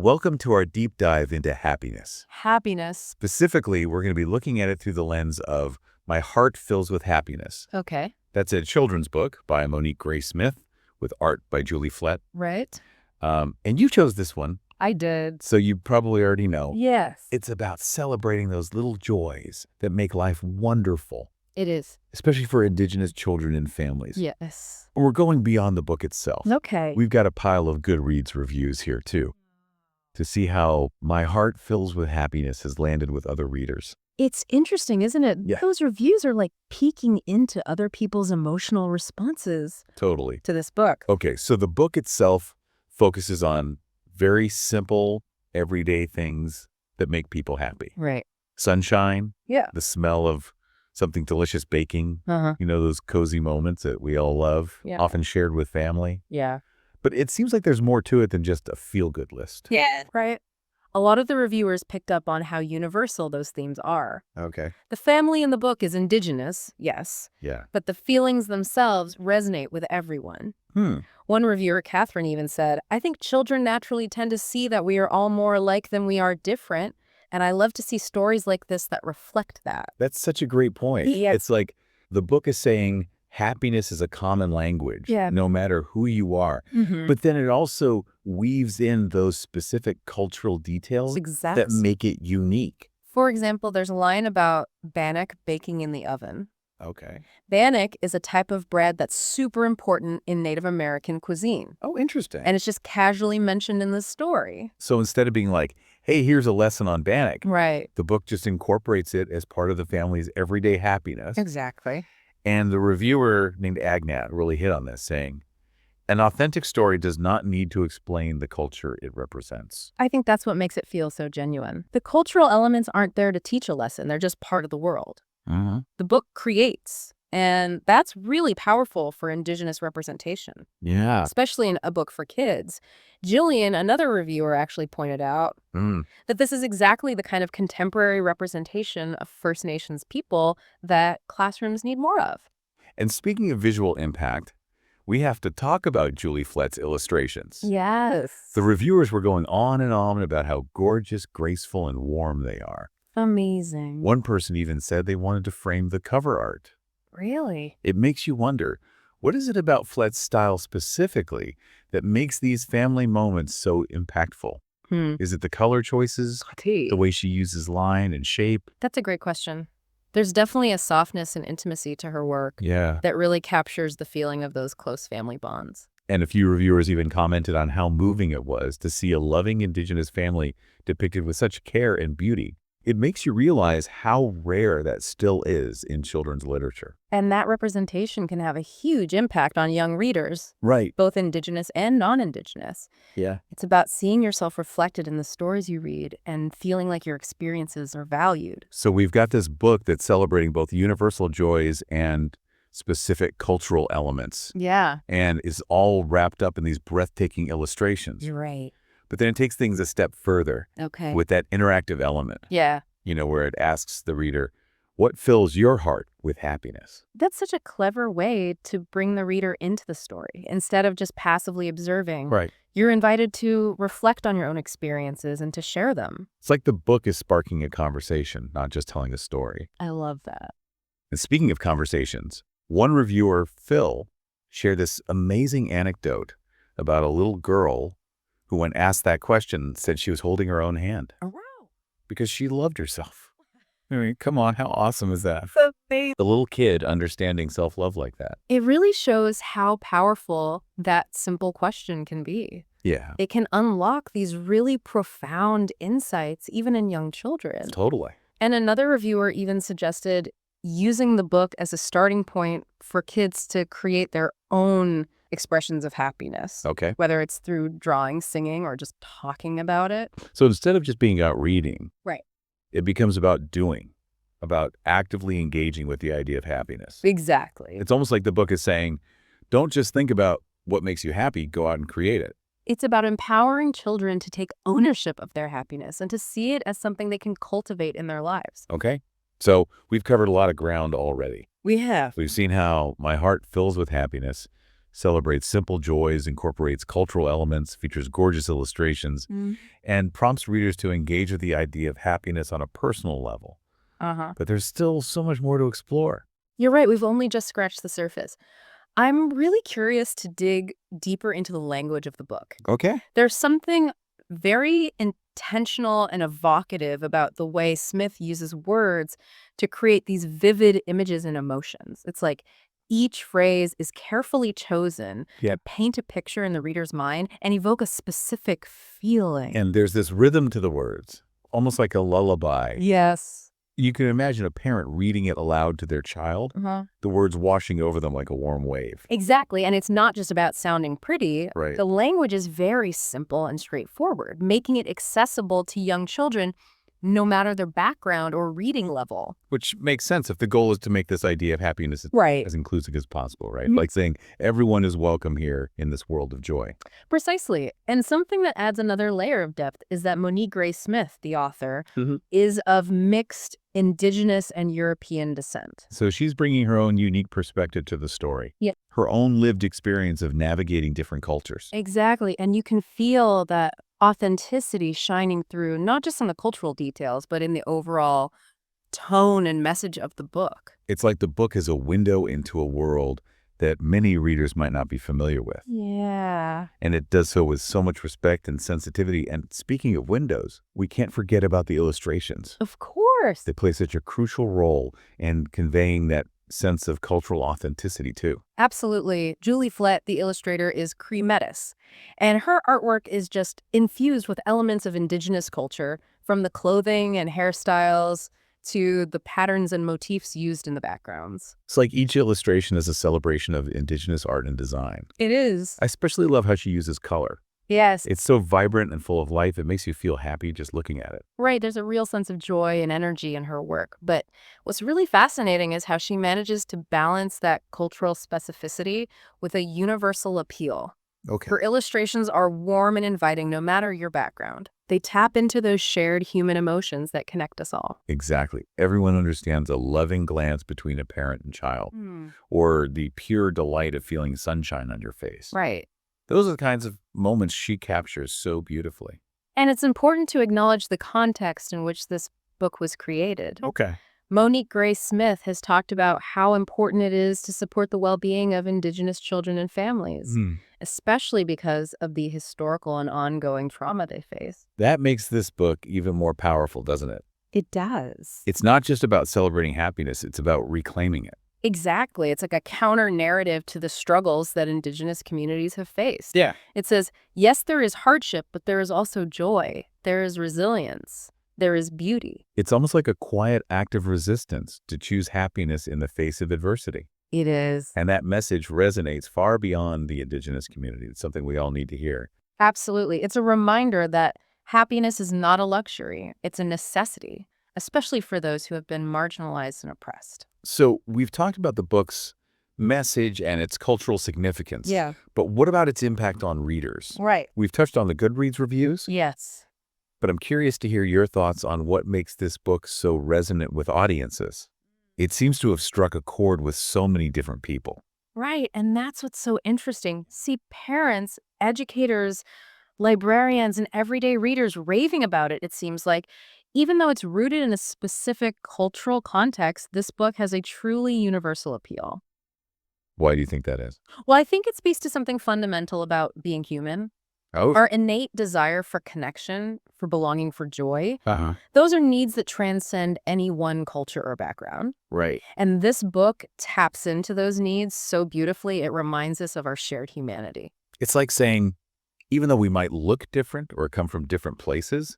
Welcome to our deep dive into happiness. Happiness. Specifically, we're going to be looking at it through the lens of My Heart Fills with Happiness. Okay. That's a children's book by Monique Gray Smith with art by Julie Flett. Right. And you chose this one, I did. so you probably already know. Yes. It's about celebrating those little joys that make life wonderful, It is. especially for Indigenous children and families. Yes. We're going beyond the book itself. Okay. We've got a pile of Goodreads reviews here, too, to see how My Heart Fills with Happiness has landed with other readers. It's interesting, isn't it? Yeah. Those reviews are like peeking into other people's emotional responses Totally. to this book. Okay, so the book itself focuses on very simple, everyday things that make people happy. Right. Sunshine, Yeah. the smell of something delicious baking, Uh-huh. those cozy moments that we all love, Yeah. often shared with family. Yeah. But it seems like there's more to it than just a feel-good list. Yeah. Right. A lot of the reviewers picked up on how universal those themes are. Okay. The family in the book is Indigenous, yes, Yeah. but the feelings themselves resonate with everyone. Hmm. One reviewer, Catherine, even said, I think children naturally tend to see that we are all more alike than we are different, and I love to see stories like this that reflect that. That's such a great point. Yeah. It's like the book is saying happiness is a common language, Yeah. no matter who you are. Mm-hmm. But then it also weaves in those specific cultural details Exactly. that make it unique. For example, there's a line about bannock baking in the oven. Okay. Bannock is a type of bread that's super important in Native American cuisine, Oh, interesting. and it's just casually mentioned in the story. So instead of being like, hey, here's a lesson on bannock, Right. the book just incorporates it as part of the family's everyday happiness. Exactly. And the reviewer named Agnat really hit on this, saying, an authentic story does not need to explain the culture it represents. I think that's what makes it feel so genuine. The cultural elements aren't there to teach a lesson. They're just part of the world. Mm-hmm. The book creates, and that's really powerful for Indigenous representation, Yeah. especially in a book for kids. Jillian, another reviewer, actually pointed out that this is exactly the kind of contemporary representation of First Nations people that classrooms need more of. And speaking of visual impact, we have to talk about Julie Flett's illustrations. Yes. The reviewers were going on and on about how gorgeous, graceful, and warm they are. Amazing. One person even said they wanted to frame the cover art. Really? It makes you wonder, what is it about Flett's style specifically that makes these family moments so impactful? Is it the color choices, the way she uses line and shape? That's a great question. There's definitely a softness and intimacy to her work Yeah. that really captures the feeling of those close family bonds. And a few reviewers even commented on how moving it was to see a loving Indigenous family depicted with such care and beauty. It makes you realize how rare that still is in children's literature. And that representation can have a huge impact on young readers, Right. both Indigenous and non-Indigenous. Yeah. It's about seeing yourself reflected in the stories you read and feeling like your experiences are valued. So we've got this book that's celebrating both universal joys and specific cultural elements, Yeah. and is all wrapped up in these breathtaking illustrations. You're right. But then it takes things a step further Okay. with that interactive element, Yeah. where it asks the reader, what fills your heart with happiness? That's such a clever way to bring the reader into the story. Instead of just passively observing, Right. you're invited to reflect on your own experiences and to share them. It's like the book is sparking a conversation, not just telling a story. I love that. And speaking of conversations, one reviewer, Phil, shared this amazing anecdote about a little girl who, when asked that question, said she was holding her own hand because she loved herself. I mean, come on, how awesome is that? The little kid understanding self-love like that. It really shows how powerful that simple question can be. Yeah, It can unlock these really profound insights, even in young children. totally. And another reviewer even suggested using the book as a starting point for kids to create their own expressions of happiness, Okay. whether it's through drawing, singing, or just talking about it. So instead of just being out reading, Right. it becomes about doing, about actively engaging with the idea of happiness. Exactly. It's almost like the book is saying, don't just think about what makes you happy, go out and create it. It's about empowering children to take ownership of their happiness and to see it as something they can cultivate in their lives. Okay? So we've covered a lot of ground already. We have. We've seen how My Heart Fills with Happiness celebrates simple joys, incorporates cultural elements, features gorgeous illustrations, and prompts readers to engage with the idea of happiness on a personal level. But there's still so much more to explore. You're right. We've only just scratched the surface. I'm really curious to dig deeper into the language of the book. Okay. There's something very intentional and evocative about the way Smith uses words to create these vivid images and emotions. It's like each phrase is carefully chosen to paint a picture in the reader's mind and evoke a specific feeling. And there's this rhythm to the words, almost like a lullaby. Yes. You can imagine a parent reading it aloud to their child, the words washing over them like a warm wave. Exactly. And it's not just about sounding pretty. Right. The language is very simple and straightforward, making it accessible to young children no matter their background or reading level. Which makes sense if the goal is to make this idea of happiness as inclusive as possible, right? Like saying everyone is welcome here in this world of joy. Precisely. And something that adds another layer of depth is that Monique Gray Smith, the author, is of mixed Indigenous and European descent. So she's bringing her own unique perspective to the story. Yeah. Her own lived experience of navigating different cultures. Exactly. And you can feel that authenticity shining through, not just in the cultural details, but in the overall tone and message of the book. It's like the book is a window into a world that many readers might not be familiar with. Yeah. And it does so with so much respect and sensitivity. And speaking of windows, we can't forget about the illustrations. Of course. They play such a crucial role in conveying that sense of cultural authenticity, too. Absolutely. Julie Flett, the illustrator, is Cremetis, and her artwork is just infused with elements of Indigenous culture, from the clothing and hairstyles to the patterns and motifs used in the backgrounds. It's like each illustration is a celebration of Indigenous art and design. It is. I especially love how she uses color. Yes. It's so vibrant and full of life, it makes you feel happy just looking at it. Right. There's a real sense of joy and energy in her work. But what's really fascinating is how she manages to balance that cultural specificity with a universal appeal. Okay. Her illustrations are warm and inviting no matter your background. They tap into those shared human emotions that connect us all. Exactly. Everyone understands a loving glance between a parent and child, or the pure delight of feeling sunshine on your face. Right. Those are the kinds of moments she captures so beautifully. And it's important to acknowledge the context in which this book was created. Okay. Monique Gray Smith has talked about how important it is to support the well-being of Indigenous children and families, especially because of the historical and ongoing trauma they face. That makes this book even more powerful, doesn't it? It does. It's not just about celebrating happiness, it's about reclaiming it. Exactly. It's like a counter-narrative to the struggles that Indigenous communities have faced. Yeah. It says, yes, there is hardship, but there is also joy. There is resilience. There is beauty. It's almost like a quiet act of resistance to choose happiness in the face of adversity. It is. And that message resonates far beyond the Indigenous community. It's something we all need to hear. Absolutely. It's a reminder that happiness is not a luxury. It's a necessity, especially for those who have been marginalized and oppressed. So we've talked about the book's message and its cultural significance. Yeah. But what about its impact on readers? Right. We've touched on the Goodreads reviews. Yes. But I'm curious to hear your thoughts on what makes this book so resonant with audiences. It seems to have struck a chord with so many different people. Right. And that's what's so interesting. See, parents, educators, librarians, and everyday readers raving about it, it seems like. Even though it's rooted in a specific cultural context, this book has a truly universal appeal. Why do you think that is? Well, I think it speaks to something fundamental about being human. Oh. Our innate desire for connection, for belonging, for joy. Uh-huh. Those are needs that transcend any one culture or background. Right. And this book taps into those needs so beautifully, it reminds us of our shared humanity. It's like saying, even though we might look different or come from different places,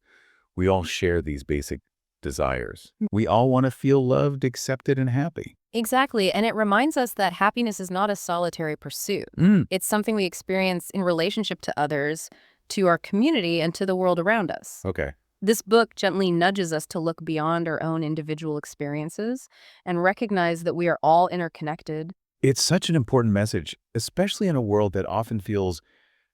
we all share these basic desires. We all want to feel loved, accepted, and happy. Exactly. And it reminds us that happiness is not a solitary pursuit. It's something we experience in relationship to others, to our community, and to the world around us. Okay. This book gently nudges us to look beyond our own individual experiences and recognize that we are all interconnected. It's such an important message, especially in a world that often feels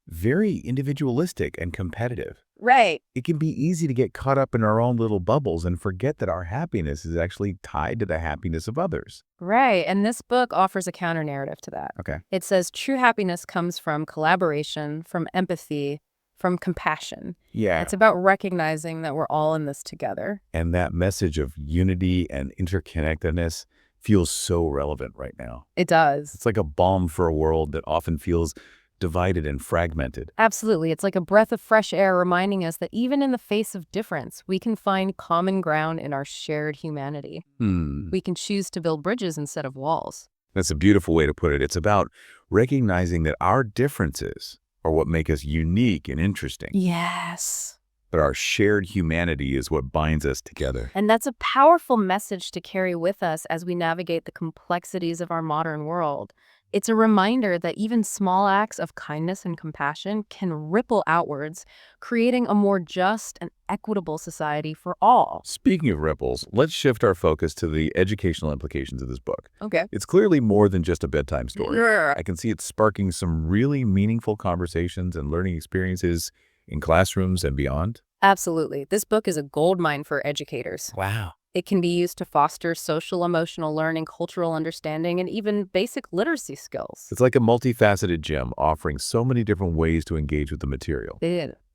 very individualistic and competitive. Right. It can be easy to get caught up in our own little bubbles and forget that our happiness is actually tied to the happiness of others. Right. And this book offers a counter narrative to that. Okay. It says true happiness comes from collaboration, from empathy, from compassion. Yeah. It's about recognizing that we're all in this together. And that message of unity and interconnectedness feels so relevant right now. It does. It's like a balm for a world that often feels divided and fragmented. Absolutely. It's like a breath of fresh air reminding us that even in the face of difference, we can find common ground in our shared humanity. We can choose to build bridges instead of walls. That's a beautiful way to put it. It's about recognizing that our differences are what make us unique and interesting. Yes. But our shared humanity is what binds us together. And that's a powerful message to carry with us as we navigate the complexities of our modern world. It's a reminder that even small acts of kindness and compassion can ripple outwards, creating a more just and equitable society for all. Speaking of ripples, let's shift our focus to the educational implications of this book. Okay. It's clearly more than just a bedtime story. Yeah. I can see it sparking some really meaningful conversations and learning experiences in classrooms and beyond. Absolutely. This book is a goldmine for educators. Wow. It can be used to foster social emotional learning, cultural understanding, and even basic literacy skills. It's like a multifaceted gem offering so many different ways to engage with the material.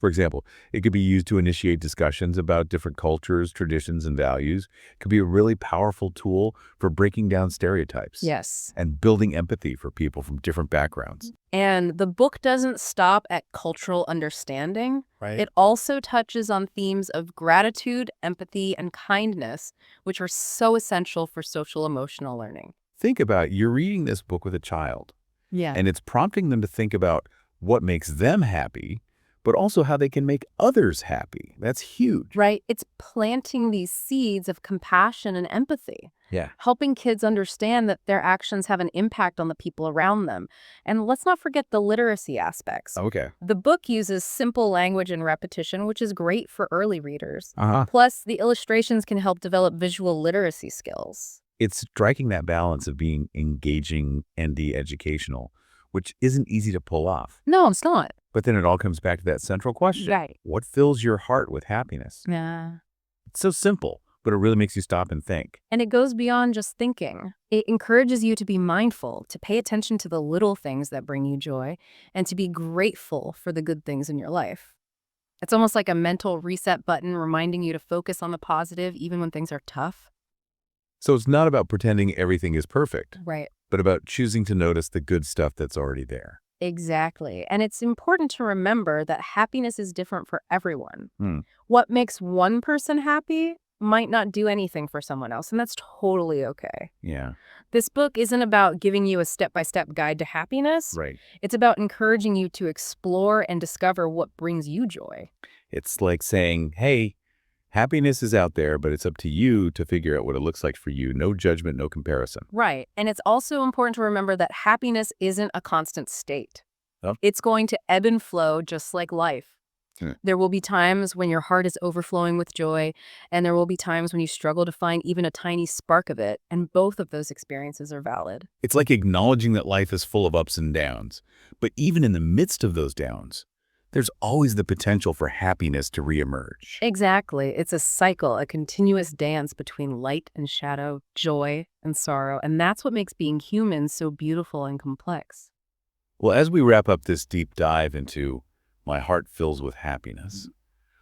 For example, it could be used to initiate discussions about different cultures, traditions, and values. It could be a really powerful tool for breaking down stereotypes. Yes. And building empathy for people from different backgrounds. And the book doesn't stop at cultural understanding. Right. It also touches on themes of gratitude, empathy, and kindness, which are so essential for social emotional learning. Think about it. You're reading this book with a child, Yeah. and it's prompting them to think about what makes them happy, but also how they can make others happy. That's huge. Right. It's planting these seeds of compassion and empathy, Yeah. helping kids understand that their actions have an impact on the people around them. And let's not forget the literacy aspects. Okay. The book uses simple language and repetition, which is great for early readers. Uh-huh. Plus, the illustrations can help develop visual literacy skills. It's striking that balance of being engaging and educational, which isn't easy to pull off. No, it's not. But then it all comes back to that central question. Right. What fills your heart with happiness? Yeah. It's so simple, but it really makes you stop and think. And it goes beyond just thinking. It encourages you to be mindful, to pay attention to the little things that bring you joy, and to be grateful for the good things in your life. It's almost like a mental reset button reminding you to focus on the positive even when things are tough. So it's not about pretending everything is perfect, Right. but about choosing to notice the good stuff that's already there. Exactly. And it's important to remember that happiness is different for everyone. Hmm. What makes one person happy might not do anything for someone else, and that's totally okay. Yeah. This book isn't about giving you a step-by-step guide to happiness. Right. It's about encouraging you to explore and discover what brings you joy. It's like saying, hey, happiness is out there, but it's up to you to figure out what it looks like for you. No judgment, no comparison. Right. And it's also important to remember that happiness isn't a constant state. Oh. It's going to ebb and flow just like life. Hmm. There will be times when your heart is overflowing with joy, and there will be times when you struggle to find even a tiny spark of it, and both of those experiences are valid. It's like acknowledging that life is full of ups and downs. But even in the midst of those downs, there's always the potential for happiness to reemerge. Exactly. It's a cycle, a continuous dance between light and shadow, joy and sorrow, and that's what makes being human so beautiful and complex. Well, as we wrap up this deep dive into My Heart Fills with Happiness,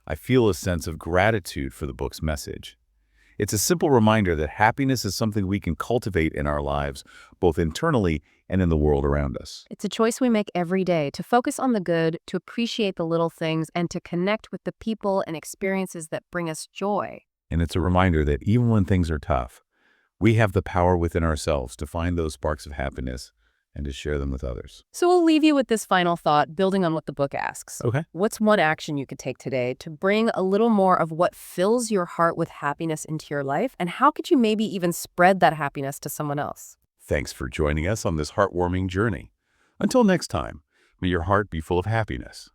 I feel a sense of gratitude for the book's message. It's a simple reminder that happiness is something we can cultivate in our lives, both internally and in the world around us. It's a choice we make every day to focus on the good, to appreciate the little things, and to connect with the people and experiences that bring us joy. And it's a reminder that even when things are tough, we have the power within ourselves to find those sparks of happiness and to share them with others. So we'll leave you with this final thought, building on what the book asks. Okay. What's one action you could take today to bring a little more of what fills your heart with happiness into your life? And how could you maybe even spread that happiness to someone else? Thanks for joining us on this heartwarming journey. Until next time, may your heart be full of happiness.